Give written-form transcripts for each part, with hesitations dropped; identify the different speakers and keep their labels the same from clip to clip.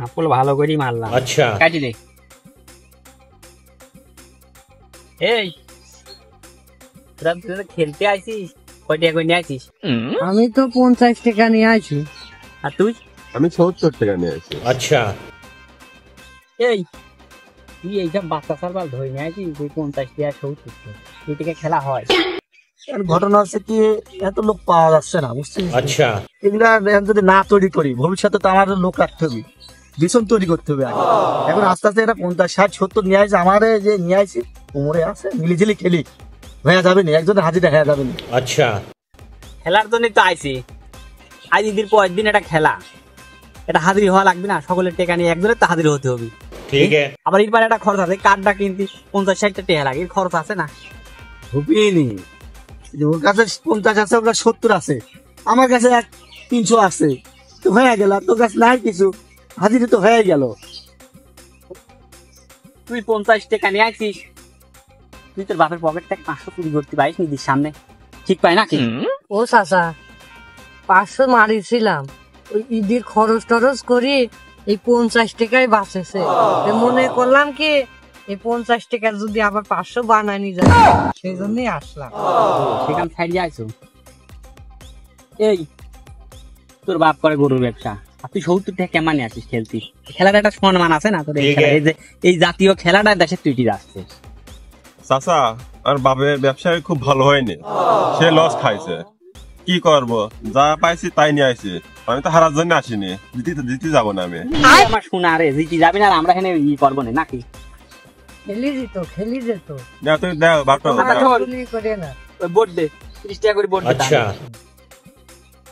Speaker 1: আপল ভালো করেই মারলাম। আচ্ছা কাটি দে। এই তোরা খেলতে আইছিস? কয় টাকা করে নিয়ে আইছিস?
Speaker 2: আমি তো 50 টাকা নিয়ে আইছি।
Speaker 1: আর তুই?
Speaker 3: আমি 70 টাকা নিয়ে আসি।
Speaker 1: আচ্ছা এই তুই এইসব বাচ্চা সারবাল ধরে নিয়ে আইছিস? তুই 50 টাকা 70 এই থেকে খেলা হয়?
Speaker 4: ঘটনা হচ্ছে কি, এত লোক পাওয়া যাচ্ছে না, বুঝছিস?
Speaker 1: আচ্ছা
Speaker 4: এগুলা যদি না তৈরি করি ভবিষ্যতে তো আমার লোক রাখতে হবে, ভীষণ তৈরি করতে হবে আগে। এখন আস্তে আস্তে এটা 50, 60, 70 নিয়ে আসছে। আমার যে নিয়ে আসছি কোমরে আছে, মিলিঝিলি খেলি হয়ে যাবে না, একজনের হাজিরা হয়ে যাবে না।
Speaker 1: আচ্ছা খেলার জন্যই তো আইছি। আজ ঈদের পরের দিন এটা খেলা, এটা হাজির হওয়া লাগবে না? সকলের টেকা নিয়ে একজনের তো হাজির হতে হবে। ঠিক আছে। আবার এর পরে একটা খরচ আছে, কার্ডটা কিনতে 50, 60 টাকা লাগে, এর খরচ আছে না?
Speaker 4: ঢুকিনি ওর কাছে 50 আছে, ওর কাছে 70 আছে, আমার কাছে 300 আছে, তো হয়ে গেল। তোর কাছে নাই কিছু, হাজিরা তো হয়ে গেল।
Speaker 1: তুই 50 টাকা নিয়ে আইছিস, তুই তোর বাপের পকেট থেকে 500 চুরি করতে পারিস নিদির সামনে? ঠিক পাই নাকি?
Speaker 2: ও চাচা, 500 মারিছিলাম, ওই ঈদের খরচ টরচ করি এই 50 টাকায় বাঁচেছে। মনে করলাম কি এই 50 টাকার যদি আবার 500 বানানি যায়, সেই জন্যই আসলাম।
Speaker 1: সেখান ছাড়িয়ে আইছো। এই তোর বাপ করে গরুর ব্যবসা, আর তুই 70 টাকা কেমন আসিস খেলতিস? খেলাটা একটা সম্মান আছে না তোর? এই জাতীয় খেলাটা দেশের তুই আসছে।
Speaker 3: চাচা আর বাপের ব্যবসায় খুব ভালো হয়নি, সে লস খাইছে। কি করব, যা পাইছি তাই নিয়ে আইছি। আমি তো হারার জন্য আসিনি, জিতে যাবো না আমি।
Speaker 1: আমার শোনা রে, জিতি যাবি না, আমরা এখানে ই করবো না নাকি?
Speaker 2: খেলি যেত
Speaker 3: না তুই দাও বাটো
Speaker 2: করে না।
Speaker 1: বোর্ড দে, 30 টাকা করে বোর্ড দে। আচ্ছা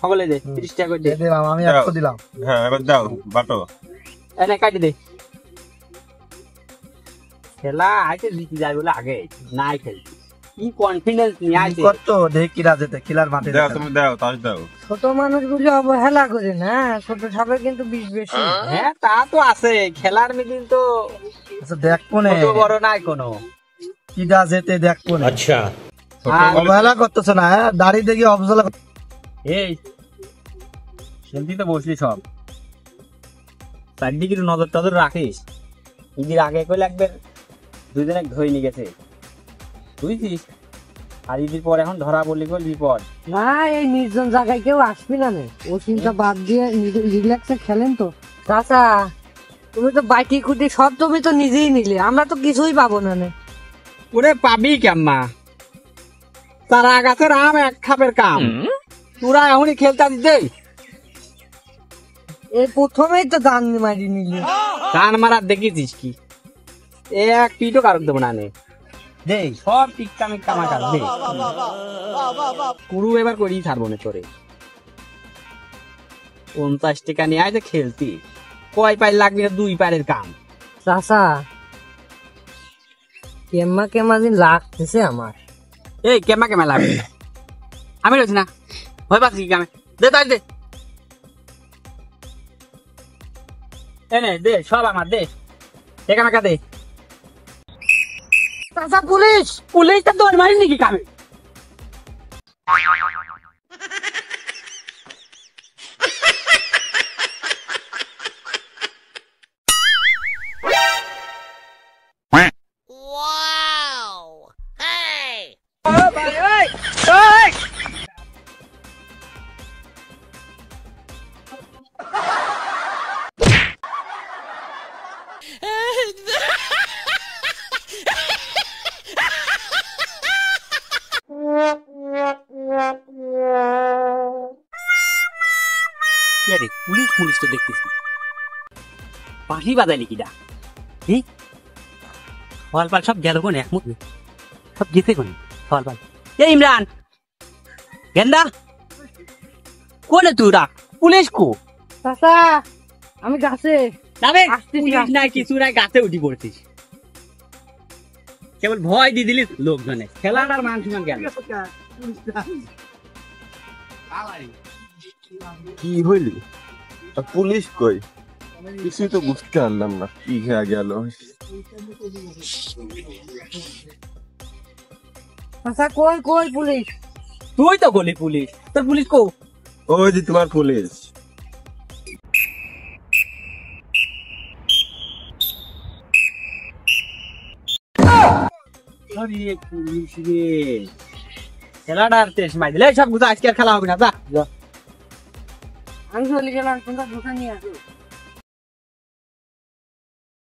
Speaker 1: সকলে দে 30 টাকা করে দে।
Speaker 4: আমি 100 দিলাম।
Speaker 3: হ্যাঁ এবার দাও বাটো।
Speaker 1: এনে কাটি দে। খেলা আইতে জিতি যাবে বলে আগে নাই খেলছি, কি কনফিডেন্স নিয়ে আইছে
Speaker 4: কত দেখি রাজেতে খেলার মাঠে।
Speaker 3: দাও তুমি দাও, তাই দাও।
Speaker 2: ছোট মানুষগুলো অবহেলা করে না, ছোট সাপের কিন্তু বিষ বেশি।
Speaker 1: হ্যাঁ তা তো আছে, খেলার মিদিন তো
Speaker 4: আচ্ছা দেখবো না,
Speaker 1: ছোট বড় নাই কোনো,
Speaker 4: কি রাজেতে দেখবো না।
Speaker 1: আচ্ছা
Speaker 4: অবহেলা করতেছে না, দাঁড়িয়ে দেখি অবহেলা।
Speaker 1: এই খেলতি তো বসলি সব, চারদিকে নজর টজর রাখিস। ঈদের আগে কইলে একবার 2 দিন ধরে নিয়ে গেছে বুঝছিস, আর ঈদের পর এখন ধরা বললি কল বিপদ।
Speaker 2: না এই নির্জন জায়গায় কেউ আসবি না, ও চিন্তা বাদ দিয়ে রিল্যাক্সে খেলেন তো। চাচা তুমি তো বাইটি খুঁটি সব তুমি তো নিজেই নিলে, আমরা তো কিছুই পাবো না।
Speaker 1: ওরে পাবি কেম্মা, তারা গাছের আম এক খাপের কাম, তোরা এখনই খেলতে দিতে।
Speaker 2: এই প্রথমেই তো দান মারি নিলি।
Speaker 1: কান মারা দেখেছিস কি? এক পিঠও কারক দেবো না নে, দে সব টিকটা মিক্কা মাকাল দে। কুরু এবার করেই ছাড়বো না তোরে। 50 টাকা নিয়ে আয় খেলতি, কয় পায়ের লাগবে না? 2 পায়ের কাম।
Speaker 2: চাচা কেমা দিন লাগতেছে আমার।
Speaker 1: এই কেমা লাগবে? আমি রয়েছি না, ভয় পাচ্ছি কি কামে? দে তাই দে, এনে দে সব আমার দে, টাকা মাকা দে।
Speaker 2: চাচা পুলিশ
Speaker 1: পুলিশটা তোর মারি নাকি কামে? পুলিশ পুলিশ তো দেখতেছি, পাখি বাজাইলি কিনা? সওয়াল পাল সব গেল কোন, একমত সব গেছে কোন সওয়াল পাল। এই ইমরান গেন্দা কোনে তুরা? পুলিশ কো?
Speaker 2: চাচা আমি গাছে
Speaker 1: পুলিশ নাই কিছু নাই, গাছে উঠি পড়ছিস, কেবল ভয় দিয়ে দিলি লোকজনে। খেলাটার মান সমান গেল।
Speaker 3: কি হইলি? পুলিশ কই? কিছুই তো বুঝতে পারলাম না, কি হয়ে গেল।
Speaker 2: চাচা কই কই পুলিশ?
Speaker 1: তুই তো বলি পুলিশ, তোর পুলিশ কো?
Speaker 3: ওই যে তোমার পুলিশ।
Speaker 1: আরে পুলিশ রে, খেলাটা আর তেজ মাই দিলে সব গুলো আজকে আর খেলা হবে না, যা
Speaker 2: আমি চলে গেলাম, তোমরা দোকান নিয়ে আসো।